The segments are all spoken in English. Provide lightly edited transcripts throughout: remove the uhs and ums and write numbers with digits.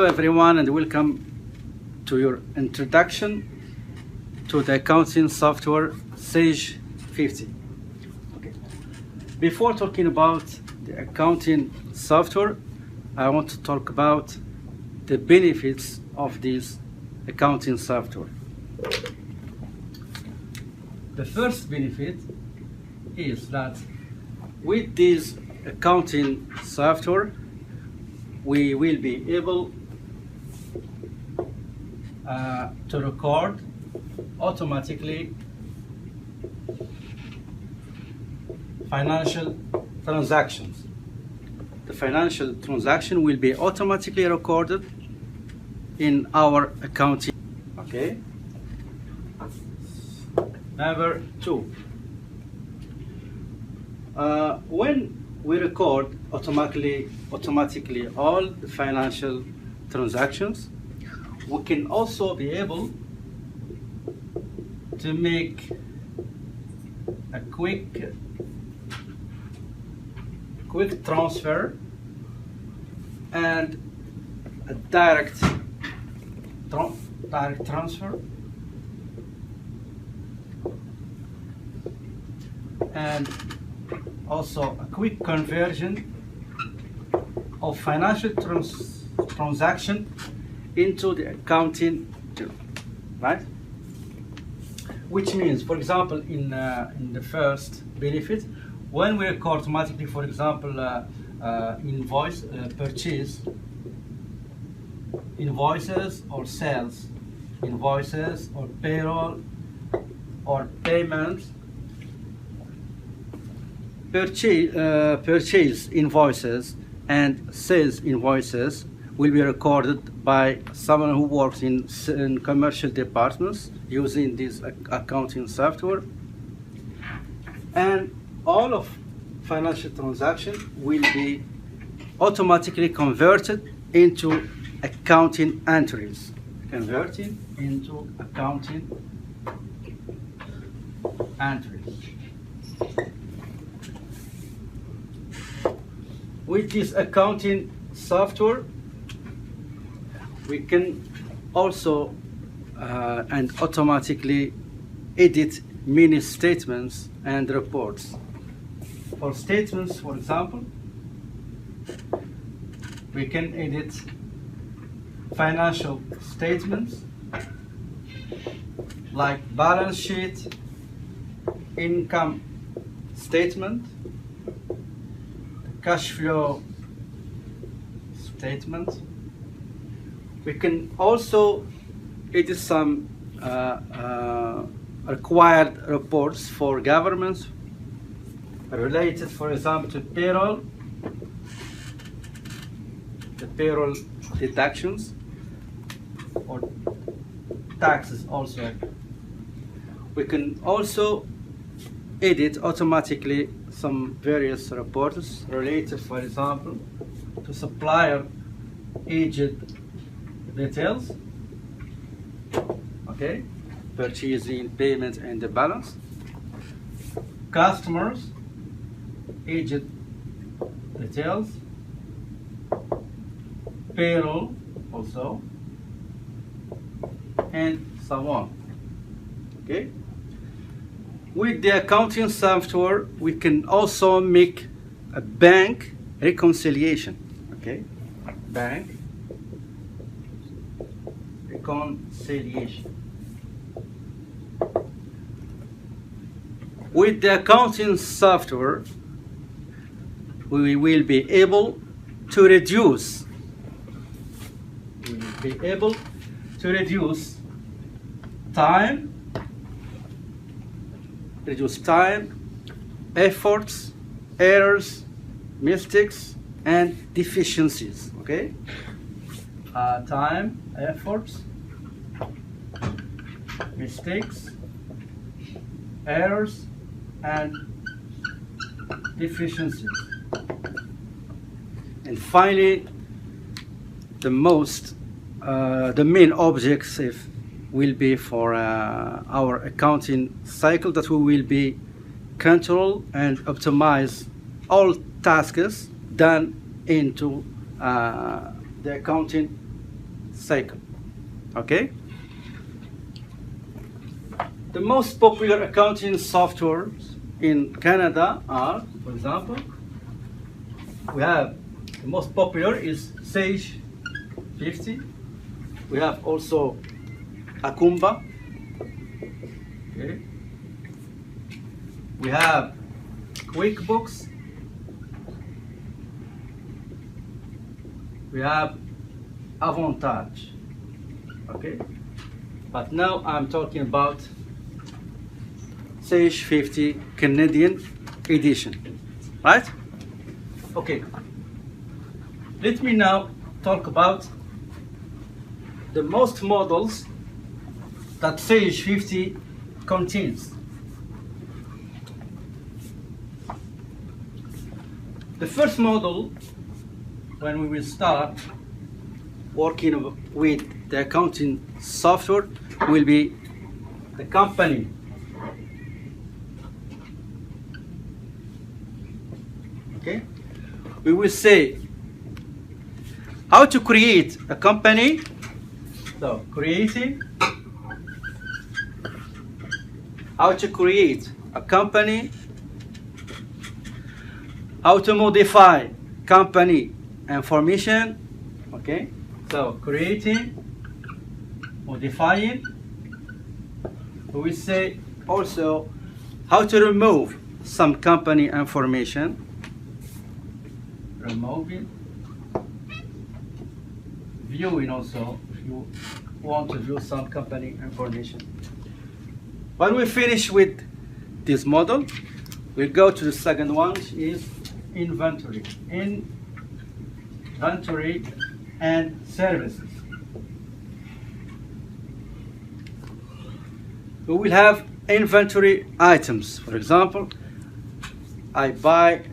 Hello everyone and welcome to your introduction to the accounting software Sage 50. Okay. Before talking about the accounting software, I want to talk about the benefits of this accounting software. The first benefit is that with this accounting software, we will be able to record automatically financial transactions. The financial transaction will be automatically recorded in our accounting. Okay. Number two, when we record automatically all the financial transactions, we can also be able to make a quick transfer and a direct transfer and also a quick conversion of financial transaction into the accounting journal, right? Which means, for example, in the first benefit, when we record automatically, for example, purchase invoices or sales invoices or payroll or payments, purchase invoices and sales invoices will be recorded by someone who works in commercial departments using this accounting software, and all of financial transactions will be automatically converted into accounting entries. With this accounting software, we can also and automatically edit mini statements and reports. For statements, for example, we can edit financial statements like balance sheet, income statement, cash flow statement. We can also edit some required reports for governments related, for example, to payroll, the payroll deductions, or taxes also. We can also edit automatically some various reports related, for example, to supplier aged details, okay, purchasing, payment, and the balance, customers aged details, payroll also, and so on. Okay. With the accounting software, we can also make a bank reconciliation. Okay, bank reconciliation. With the accounting software, we will be able to reduce. Time, efforts, errors, mistakes, and deficiencies. Okay, time, efforts, mistakes, errors, and deficiencies. And finally, the main objective will be for our accounting cycle, that we will be control and optimize all tasks done into the accounting cycle. Okay? The most popular accounting softwares in Canada are, for example, we have the most popular is Sage 50. We have also Akumba. Okay. We have QuickBooks. We have Avantage. Okay. But now I'm talking about Sage 50 Canadian edition. Right? Okay. Let me now talk about the most models that Sage 50 contains. The first model, when we will start working with the accounting software, will be the company. Okay? We will say how to create a company. So, creating, how to create a company, how to modify company information. Okay, so creating, modifying. We will say also how to remove some company information, removing, viewing also, if you want to view some company information. When we finish with this model, we'll go to the second one, which is inventory. Inventory and services. We will have inventory items. For example, I buy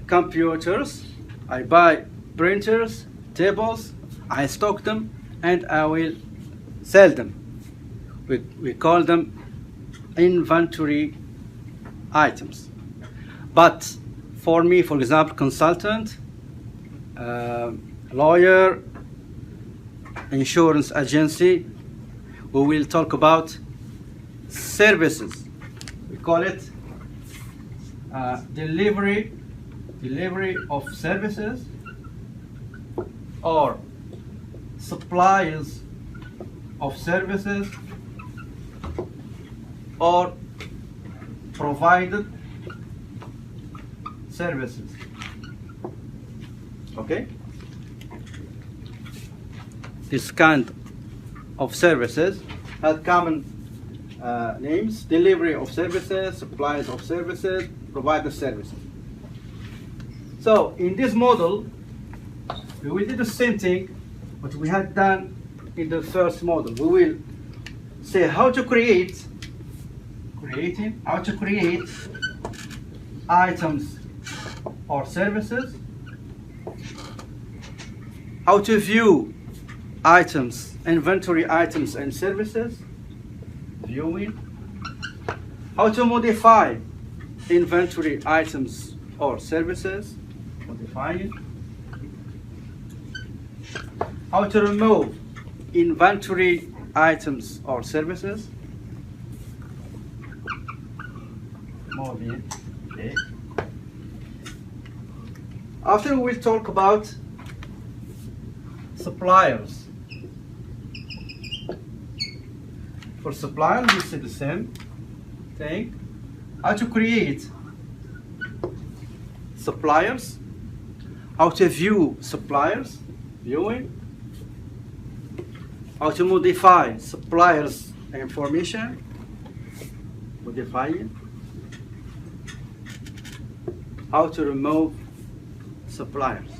computers, I buy printers, tables, I stock them, and I will sell them. We call them inventory items. But for me, for example, consultant, lawyer, insurance agency, we will talk about services. We call it delivery of services, or suppliers of services, or provided services. Okay? This kind of services has common names: delivery of services, suppliers of services, provider services. So in this model, we will do the same thing what we had done in the first model. We will say how to create items or services, how to view items, inventory items and services, viewing, how to modify inventory items or services, modifying, how to remove inventory items or services, moving. Okay. After we'll talk about suppliers. For suppliers, we say the same thing. How to create suppliers, how to view suppliers, viewing, how to modify suppliers information, modifying, how to remove suppliers,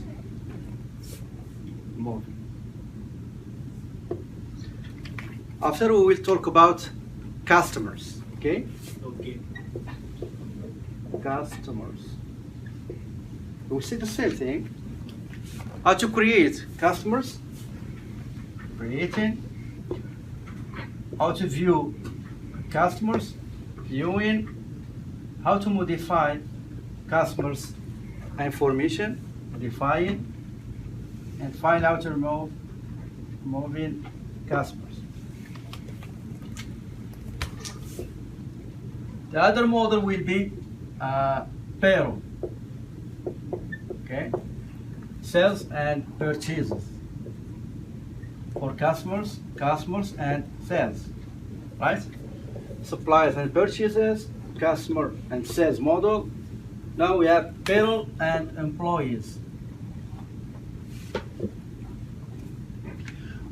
moving. After we will talk about customers, okay? Okay. Customers. We will see the same thing. How to create customers, creating. How to view customers, viewing. How to modify customers information, modifying. And find out to remove moving customers. The other model will be payroll. Okay, sales and purchases for customers and sales, right? Suppliers and purchases, customer and sales model. Now we have payroll and employees.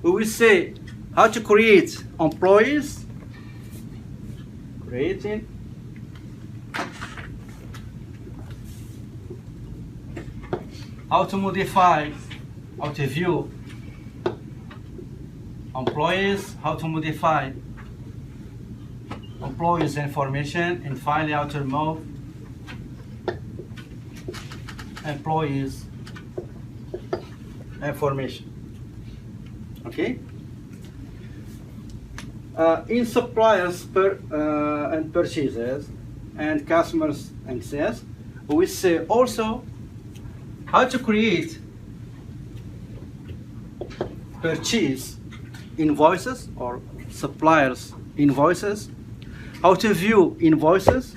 We will say how to create employees, creating how to modify, how to view employees, how to modify employees information, and finally how to remove employees information. Okay. In suppliers and purchases and customers and sales, we say also how to create purchase invoices or suppliers invoices, how to view invoices,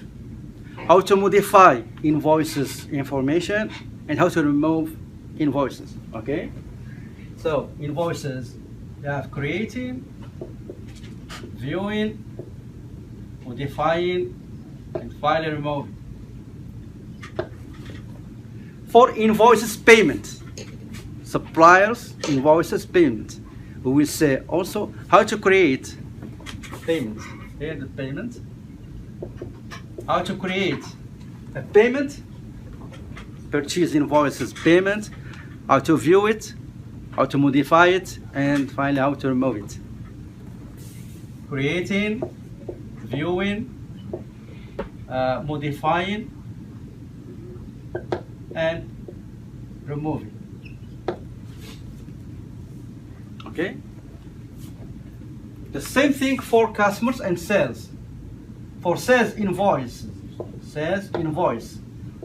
how to modify invoices information, and how to remove invoices. Okay, so invoices, you have creating, viewing, modifying, and finally removing. For invoices payment, suppliers invoices payment, we will say also how to create payment. Here the payment. How to create a payment, purchase invoices payment, how to view it, how to modify it, and finally how to remove it. Creating, viewing, modifying, and removing. Okay? The same thing for customers and sales. For sales invoice,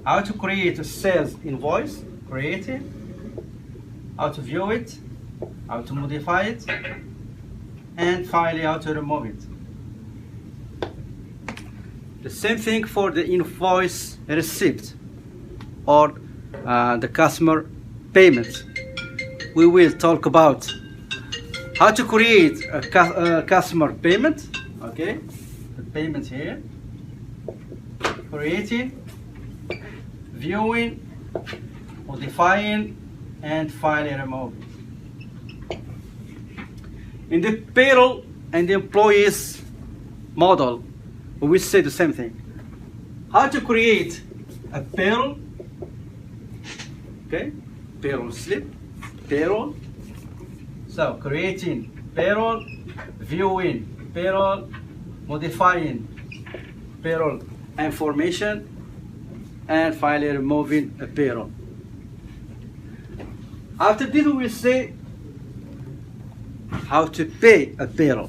how to create a sales invoice, create it, how to view it, how to modify it, and finally how to remove it. The same thing for the invoice receipt or the customer payment. We will talk about how to create a customer payment. Okay, the payment here, creating, viewing, modifying, and finally removing. In the payroll and the employees model, we will say the same thing. How to create a payroll, okay, payroll slip, payroll. So creating payroll, viewing payroll, modifying payroll information, and finally removing a payroll. After this, we will say how to pay a payroll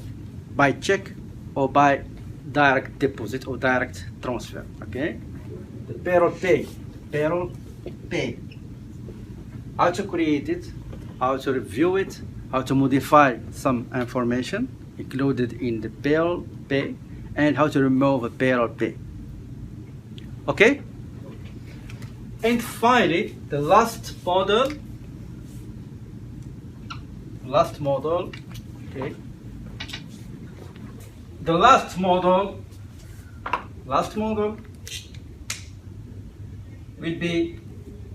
by check or by direct deposit or direct transfer. Okay, the payroll pay. How to create it, how to review it, how to modify some information included in the payroll pay, and how to remove a payroll pay. Okay? And finally, the last model, okay. The last model will be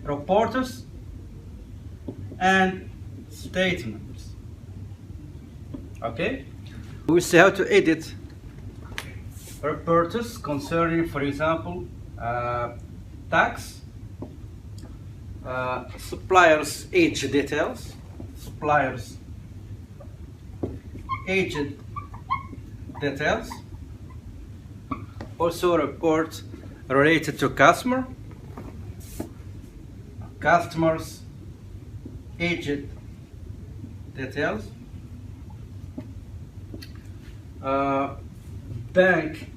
reporters and statements. Okay? We will see how to edit reporters concerning, for example, tax, suppliers' age details, suppliers' age details, also a report related to customers' age details, bank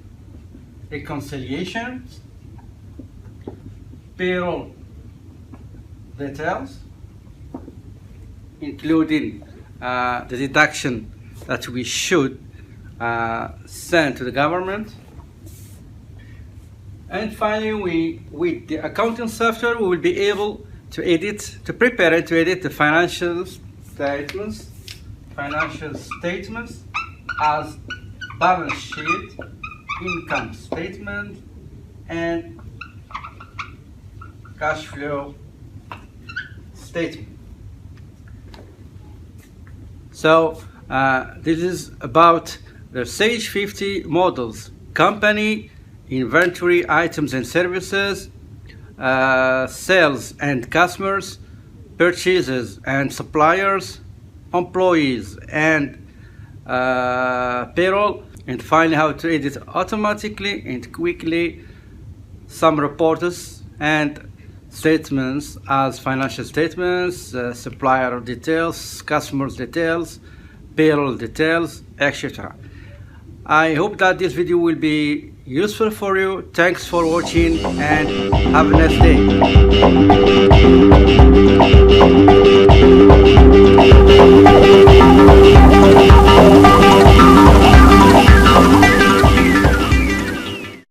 reconciliations, payroll details, including the deduction that we should send to the government. And finally, with the accounting software, we will be able to prepare and to edit the financial statements as balance sheet, income statement, and cash flow statement. So this is about the Sage 50 models: company, inventory, items and services, sales and customers, purchases and suppliers, employees and payroll, and finally how to edit automatically and quickly some reports and statements as financial statements, supplier details, customers details, payroll details, etc. I hope that this video will be useful for you. Thanks for watching and have a nice day.